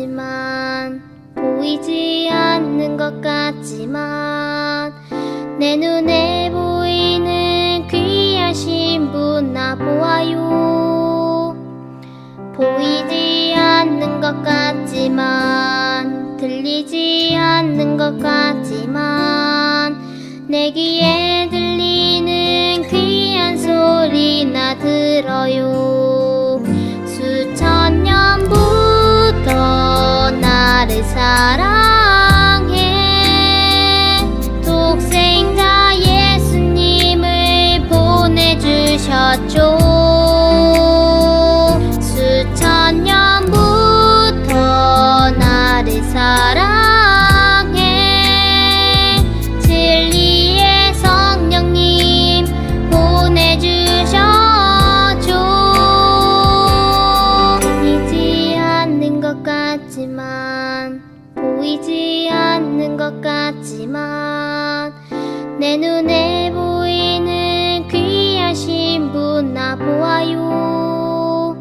같지만 보이지 않는 것 같지만 내 눈에 보이는 귀하신 분 나 보아요. 보이지 않는 것 같지만 들리지 않는 것 같지만 내 귀에 들리는 귀한 소리 나 들어요. 수천 년부터 나를 사랑해 독생자 예수님을 보내주셨죠. 수천 년부터 나를 사랑해 진리의 성령님 보내주셨죠. 보이지 않는 것 같지만 보이지 않는 것 같지만 내 눈에 보이는 귀하신 분 나 보아요.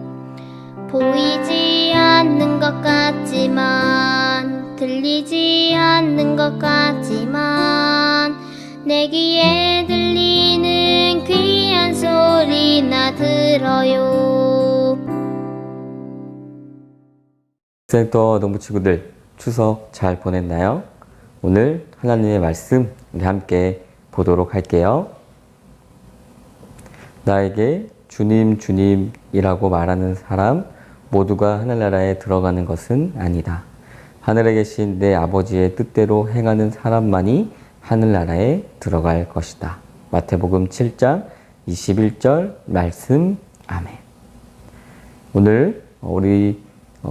보이지 않는 것 같지만 들리지 않는 것 같지만 내 귀에 들리는 귀한 소리 나 들어요. 학생도 농부 친구들 추석 잘 보냈나요? 오늘 하나님의 말씀 우리 함께 보도록 할게요. 나에게 주님 주님이라고 말하는 사람 모두가 하늘나라에 들어가는 것은 아니다. 하늘에 계신 내 아버지의 뜻대로 행하는 사람만이 하늘나라에 들어갈 것이다. 마태복음 7장 21절 말씀. 아멘. 오늘 우리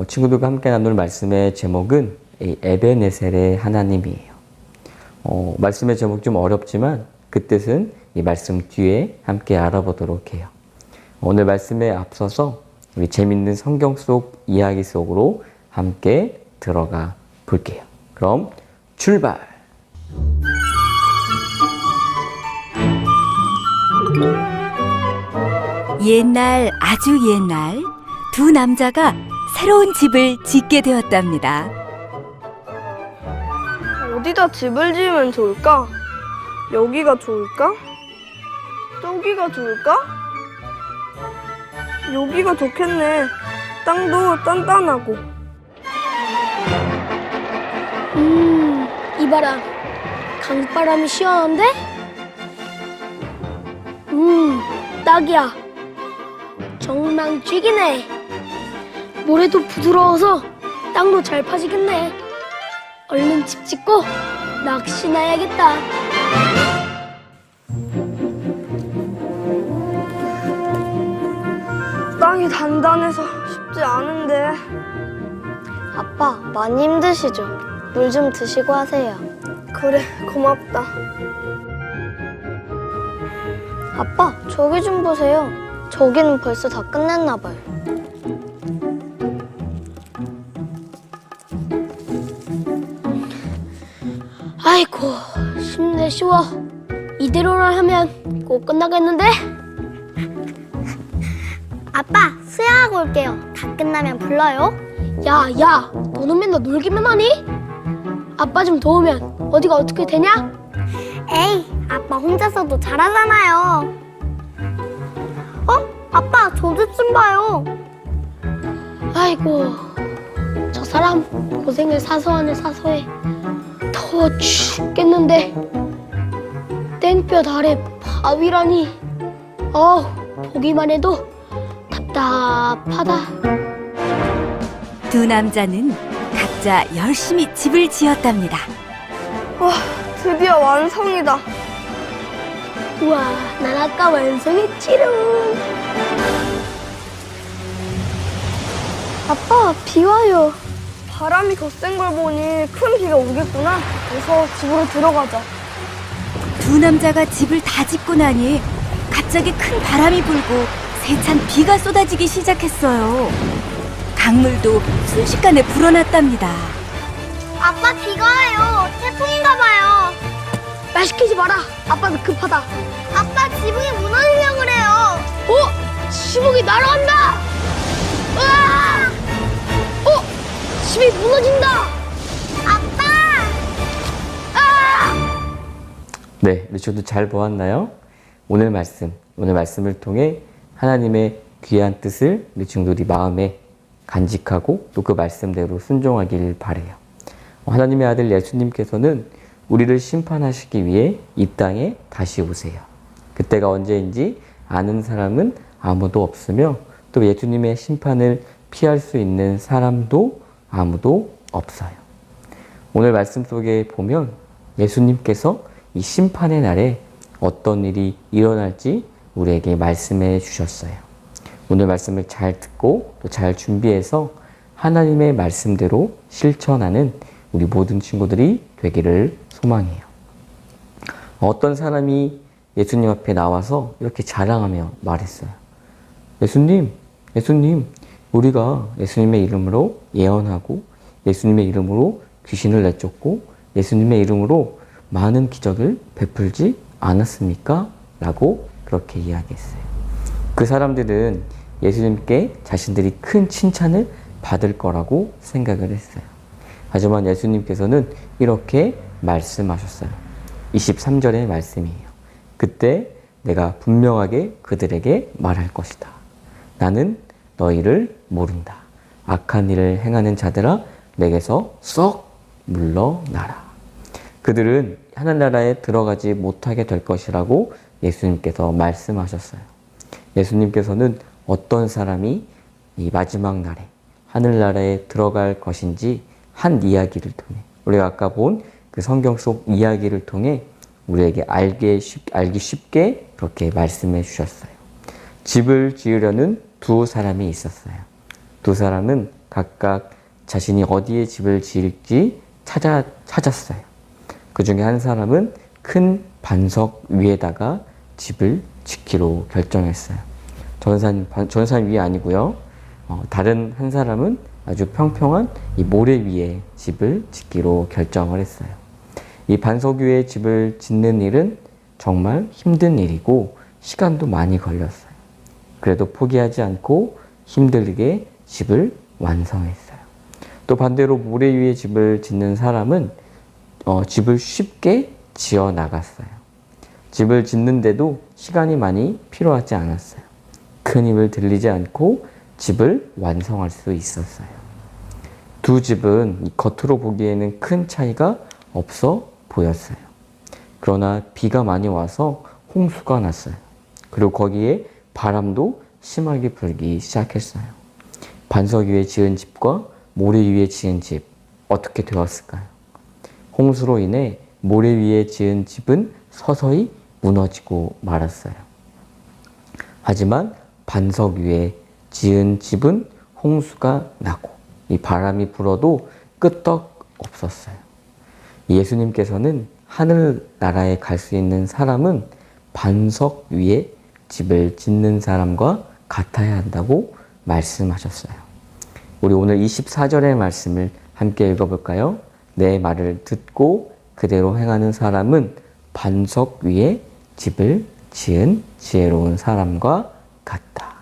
친구들과 함께 나눌 말씀의 제목은 에베네셀의 하나님이에요. 말씀의 제목 좀 어렵지만 그 뜻은 이 말씀 뒤에 함께 알아보도록 해요. 오늘 말씀에 앞서서 우리 재밌는 성경 속 이야기 속으로 함께 들어가 볼게요. 그럼 출발! 옛날 아주 옛날 두 남자가 새로운 집을 짓게 되었답니다. 어디다 집을 지으면 좋을까? 여기가 좋을까? 저기가 좋을까? 여기가 좋겠네. 땅도 단단하고. 이 바람, 강바람이 시원한데? 딱이야. 정말 쥐기네. 모래도 부드러워서 땅도 잘 파지겠네. 얼른 집 짓고 낚시나 해야겠다. 땅이 단단해서 쉽지 않은데. 아빠, 많이 힘드시죠? 물 좀 드시고 하세요. 그래, 고맙다. 아빠, 저기 좀 보세요. 저기는 벌써 다 끝냈나 봐요. 아이고, 쉽네 쉬워. 이대로만 하면 꼭 끝나겠는데? 아빠, 수영하고 올게요. 다 끝나면 불러요. 야, 너는 맨날 놀기만 하니? 아빠 좀 도우면 어디가 어떻게 되냐? 에이, 아빠 혼자서도 잘하잖아요. 아빠, 저 집 좀 봐요. 아이고, 저 사람 고생을 사서하네 사서해. 더워 죽겠는데 땡볕 아래 바위라니. 보기만 해도 답답하다. 두 남자는 각자 열심히 집을 지었답니다. 와, 드디어 완성이다. 우와, 난 아까 완성했지롱. 아빠, 비 와요. 바람이 거센 걸 보니 큰 비가 오겠구나. 어서 집으로 들어가자. 두 남자가 집을 다 짓고 나니 갑자기 큰 바람이 불고 세찬 비가 쏟아지기 시작했어요. 강물도 순식간에 불어났답니다. 아빠, 비가 와요. 태풍인가 봐요. 말 시키지 마라. 아빠는 급하다. 아빠, 지붕이 무너지려고 그래요. 지붕이 날아간다. 으아! 집이 무너진다. 아빠! 네, 우리 친구들 잘 보았나요? 오늘 말씀을 통해 하나님의 귀한 뜻을 우리 친구들이 마음에 간직하고 또 그 말씀대로 순종하길 바라요. 하나님의 아들 예수님께서는 우리를 심판하시기 위해 이 땅에 다시 오세요. 그때가 언제인지 아는 사람은 아무도 없으며 또 예수님의 심판을 피할 수 있는 사람도 아무도 없어요. 오늘 말씀 속에 보면 예수님께서 이 심판의 날에 어떤 일이 일어날지 우리에게 말씀해 주셨어요. 오늘 말씀을 잘 듣고 또 잘 준비해서 하나님의 말씀대로 실천하는 우리 모든 친구들이 되기를 소망해요. 어떤 사람이 예수님 앞에 나와서 이렇게 자랑하며 말했어요. 예수님, 우리가 예수님의 이름으로 예언하고 예수님의 이름으로 귀신을 내쫓고 예수님의 이름으로 많은 기적을 베풀지 않았습니까? 라고 그렇게 이야기했어요. 그 사람들은 예수님께 자신들이 큰 칭찬을 받을 거라고 생각을 했어요. 하지만 예수님께서는 이렇게 말씀하셨어요. 23절의 말씀이에요. 그때 내가 분명하게 그들에게 말할 것이다. 나는 너희를 모른다. 악한 일을 행하는 자들아 내게서 썩 물러나라. 그들은 하늘나라에 들어가지 못하게 될 것이라고 예수님께서 말씀하셨어요. 예수님께서는 어떤 사람이 이 마지막 날에 하늘나라에 들어갈 것인지 한 이야기를 통해 우리가 아까 본 그 성경 속 이야기를 통해 우리에게 알기 쉽게 그렇게 말씀해 주셨어요. 집을 지으려는 두 사람이 있었어요. 두 사람은 각각 자신이 어디에 집을 지을지 찾았어요. 그 중에 한 사람은 큰 반석 위에다가 집을 짓기로 결정했어요. 전산 위에 아니고요. 다른 한 사람은 아주 평평한 이 모래 위에 집을 짓기로 결정을 했어요. 이 반석 위에 집을 짓는 일은 정말 힘든 일이고 시간도 많이 걸렸어요. 그래도 포기하지 않고 힘들게 집을 완성했어요. 또 반대로 모래 위에 집을 짓는 사람은 집을 쉽게 지어 나갔어요. 집을 짓는데도 시간이 많이 필요하지 않았어요. 큰 힘을 들이지 않고 집을 완성할 수 있었어요. 두 집은 겉으로 보기에는 큰 차이가 없어 보였어요. 그러나 비가 많이 와서 홍수가 났어요. 그리고 거기에 바람도 심하게 불기 시작했어요. 반석 위에 지은 집과 모래 위에 지은 집, 어떻게 되었을까요? 홍수로 인해 모래 위에 지은 집은 서서히 무너지고 말았어요. 하지만 반석 위에 지은 집은 홍수가 나고 이 바람이 불어도 끄떡 없었어요. 예수님께서는 하늘나라에 갈 수 있는 사람은 반석 위에 집을 짓는 사람과 같아야 한다고 말씀하셨어요. 우리 오늘 24절의 말씀을 함께 읽어볼까요? 내 말을 듣고 그대로 행하는 사람은 반석 위에 집을 지은 지혜로운 사람과 같다.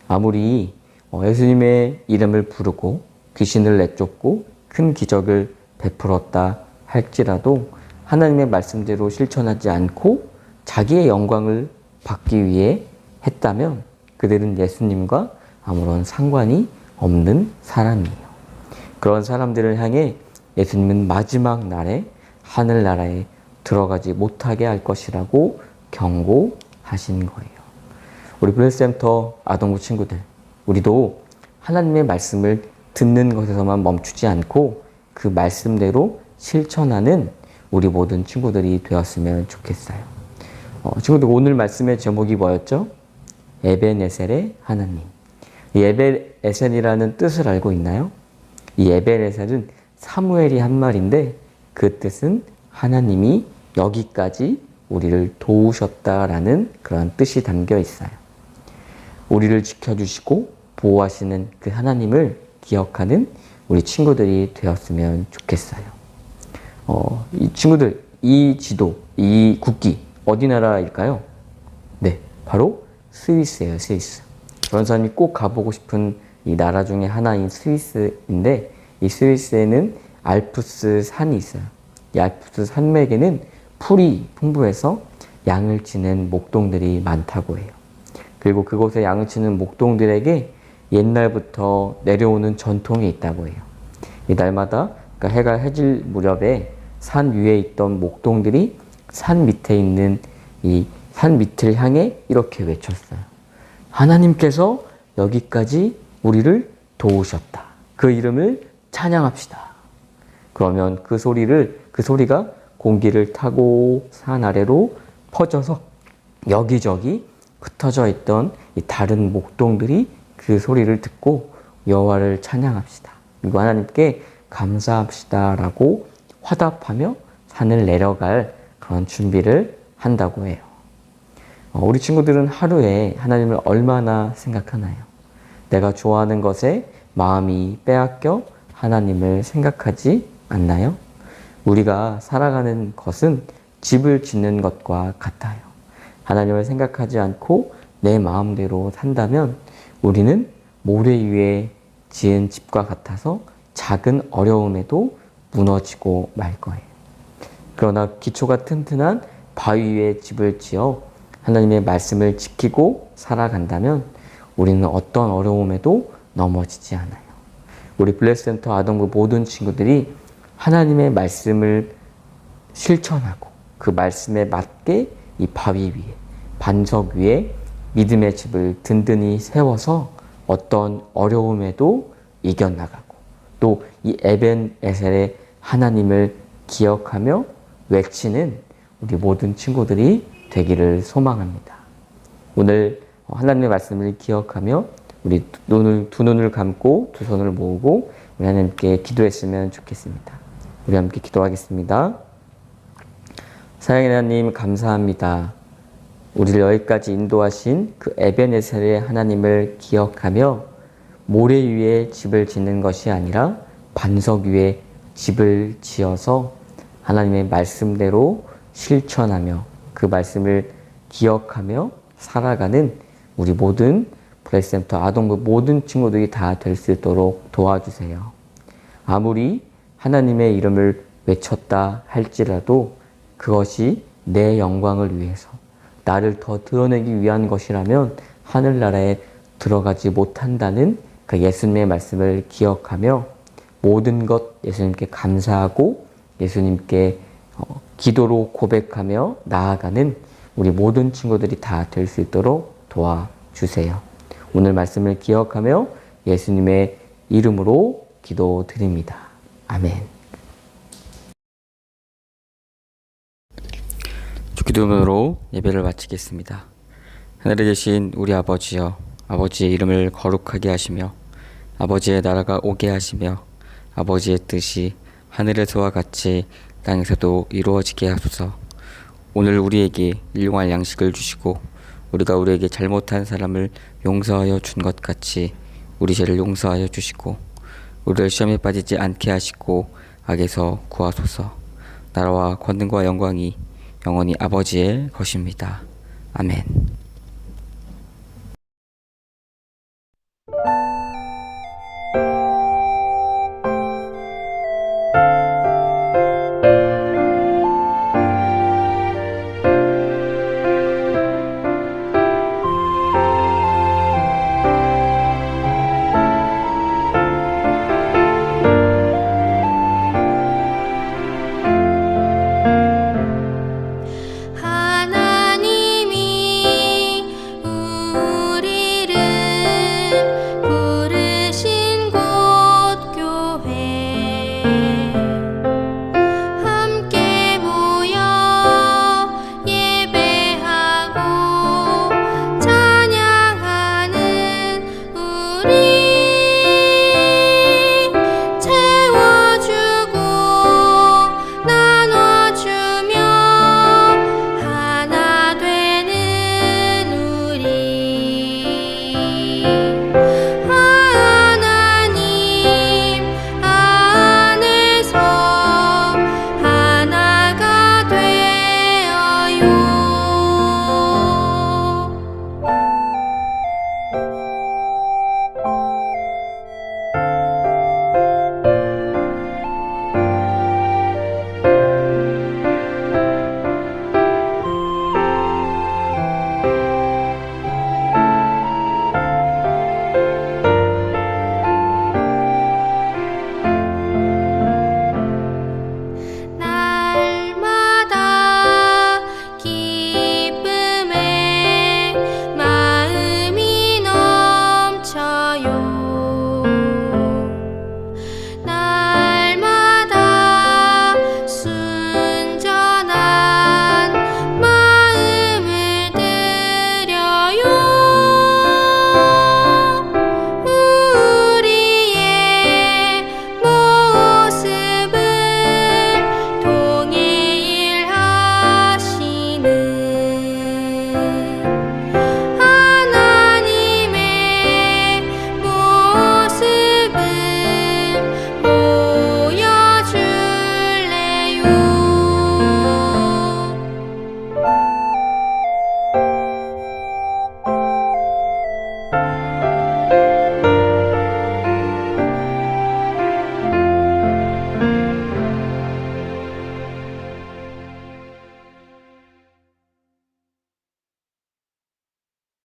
아무리 예수님의 이름을 부르고 귀신을 내쫓고 큰 기적을 베풀었다 할지라도 하나님의 말씀대로 실천하지 않고 자기의 영광을 받기 위해 했다면 그들은 예수님과 아무런 상관이 없는 사람이에요. 그런 사람들을 향해 예수님은 마지막 날에 하늘나라에 들어가지 못하게 할 것이라고 경고하신 거예요. 우리 블레스센터 아동부 친구들, 우리도 하나님의 말씀을 듣는 것에서만 멈추지 않고 그 말씀대로 실천하는 우리 모든 친구들이 되었으면 좋겠어요. 친구들 오늘 말씀의 제목이 뭐였죠? 에벤에셀의 하나님. 이 에벤에셀이라는 뜻을 알고 있나요? 이 에벤에셀은 사무엘이 한 말인데 그 뜻은 하나님이 여기까지 우리를 도우셨다라는 그런 뜻이 담겨 있어요. 우리를 지켜주시고 보호하시는 그 하나님을 기억하는 우리 친구들이 되었으면 좋겠어요. 이 친구들, 이 지도, 이 국기 어디 나라일까요? 네, 바로 스위스예요, 스위스. 그런 사람이 꼭 가보고 싶은 이 나라 중에 하나인 스위스인데 이 스위스에는 알프스 산이 있어요. 이 알프스 산맥에는 풀이 풍부해서 양을 치는 목동들이 많다고 해요. 그리고 그곳에 양을 치는 목동들에게 옛날부터 내려오는 전통이 있다고 해요. 이 날마다 그러니까 해가 해질 무렵에 산 위에 있던 목동들이 산 밑에 있는 이 산 밑을 향해 이렇게 외쳤어요. 하나님께서 여기까지 우리를 도우셨다. 그 이름을 찬양합시다. 그러면 그 소리가 공기를 타고 산 아래로 퍼져서 여기저기 흩어져 있던 이 다른 목동들이 그 소리를 듣고 여호와를 찬양합시다. 그리고 하나님께 감사합시다라고 화답하며 산을 내려갈 그런 준비를 한다고 해요. 우리 친구들은 하루에 하나님을 얼마나 생각하나요? 내가 좋아하는 것에 마음이 빼앗겨 하나님을 생각하지 않나요? 우리가 살아가는 것은 집을 짓는 것과 같아요. 하나님을 생각하지 않고 내 마음대로 산다면 우리는 모래 위에 지은 집과 같아서 작은 어려움에도 무너지고 말 거예요. 그러나 기초가 튼튼한 바위 위에 집을 지어 하나님의 말씀을 지키고 살아간다면 우리는 어떤 어려움에도 넘어지지 않아요. 우리 블레스센터 아동부 모든 친구들이 하나님의 말씀을 실천하고 그 말씀에 맞게 이 바위 위에 반석 위에 믿음의 집을 든든히 세워서 어떤 어려움에도 이겨나가고 또 이 에벤에셀의 하나님을 기억하며 외치는 우리 모든 친구들이 되기를 소망합니다. 오늘 하나님의 말씀을 기억하며 우리 두 눈을 감고 두 손을 모으고 우리 하나님께 기도했으면 좋겠습니다. 우리 함께 기도하겠습니다. 사랑의 하나님 감사합니다. 우리를 여기까지 인도하신 그 에벤에셀의 하나님을 기억하며 모래 위에 집을 짓는 것이 아니라 반석 위에 집을 지어서 하나님의 말씀대로 실천하며 그 말씀을 기억하며 살아가는 우리 모든 블레스센터 아동부 모든 친구들이 다 될 수 있도록 도와주세요. 아무리 하나님의 이름을 외쳤다 할지라도 그것이 내 영광을 위해서 나를 더 드러내기 위한 것이라면 하늘나라에 들어가지 못한다는 그 예수님의 말씀을 기억하며 모든 것 예수님께 감사하고 예수님께 기도로 고백하며 나아가는 우리 모든 친구들이 다 될 수 있도록 도와주세요. 오늘 말씀을 기억하며 예수님의 이름으로 기도드립니다. 아멘. 기도문으로 예배를 마치겠습니다. 하늘에 계신 우리 아버지여, 아버지의 이름을 거룩하게 하시며 아버지의 나라가 오게 하시며 아버지의 뜻이 하늘에서와 같이 땅에서도 이루어지게 하소서. 오늘 우리에게 일용할 양식을 주시고 우리가 우리에게 잘못한 사람을 용서하여 준 것 같이 우리 죄를 용서하여 주시고 우리를 시험에 빠지지 않게 하시고 악에서 구하소서. 나라와 권능과 영광이 영원히 아버지의 것입니다. 아멘.